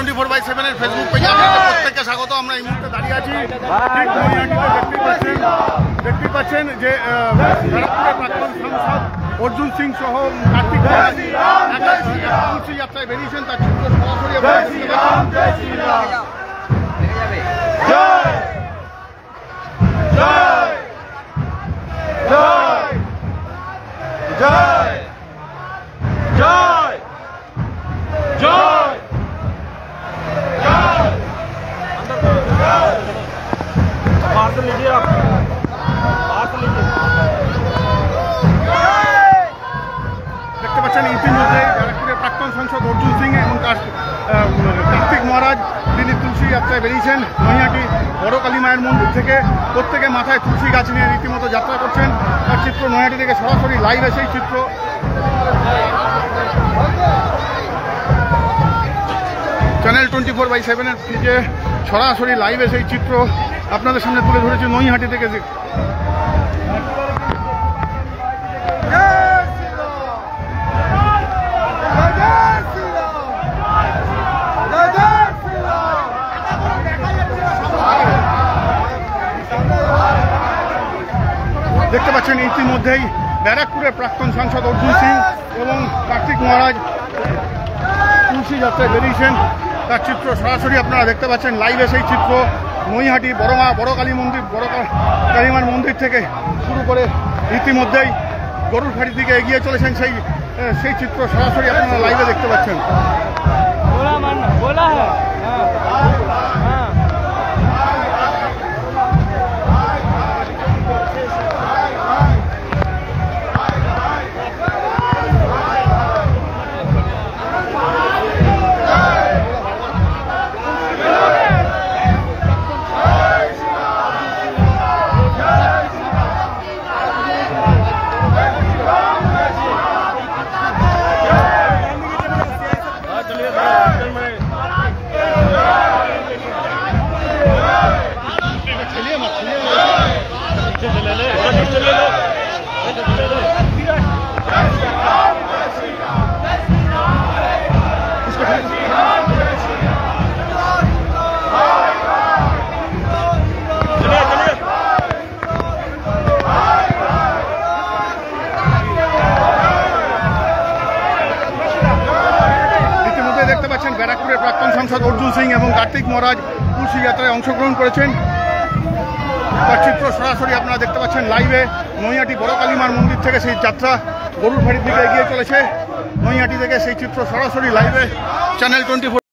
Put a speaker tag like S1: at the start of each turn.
S1: 24/7 এর ফেসবুক পেজে আপনাদের প্রত্যেককে স্বাগত। আমরা এই মুহূর্তে দাঁড়িয়ে আছি ঠিক নৈহাটিতে। দেখতে পাচ্ছেন যে খড়গপুরের প্রাক্তন সাংসদ অর্জুন সিং সহ কার্তিক তুলসী যাত্রায় বেরিয়েছেন। তার চিত্র দেখতে পাচ্ছেন ইতিমধ্যে খড়গপুরের প্রাক্তন সাংসদ অর্জুন সিং এবং কার্তিক মহারাজ তিনি তুলসী যাত্রায় বেরিয়েছেন। নৈহাটি বড় কালী মায়ের মন্দির থেকে প্রত্যেকে মাথায় তুলসী গাছ নিয়ে রীতিমতো যাত্রা করছেন। তার চিত্র নৈহাটি থেকে সরাসরি লাইভে সেই চিত্র চ্যানেল 24/7 এর পেজে সরাসরি লাইভে সেই চিত্র আপনাদের সামনে তুলে ধরেছে নৈহাটি থেকে। দেখতে পাচ্ছেন ইতিমধ্যেই ব্যারাকপুরের প্রাক্তন সাংসদ অর্জুন সিং এবং কার্তিক মহারাজ তুলসী যাত্রায় বেরিয়েছেন। তার চিত্র সরাসরি আপনারা দেখতে পাচ্ছেন লাইভে সেই চিত্র নৈহাটি বড় কালী মন্দির বড় কালীমার মন্দির থেকে শুরু করে ইতিমধ্যেই গরুর ফাঁড়ির দিকে এগিয়ে চলেছেন সেই চিত্র সরাসরি আপনারা লাইভে দেখতে পাচ্ছেন। ব্যারাকপুরের প্রাক্তন সাংসদ অর্জুন সিং এবং কার্তিক মহারাজ তুলসী যাত্রায় অংশগ্রহণ করেছেন। তার চিত্র সরাসরি আপনারা দেখতে পাচ্ছেন লাইভে নৈহাটি বড় কালীমার মন্দির থেকে সেই যাত্রা গরুর ফাঁড়ির দিকে এগিয়ে চলেছে। নৈহাটি থেকে সেই চিত্র সরাসরি লাইভে চ্যানেল 24।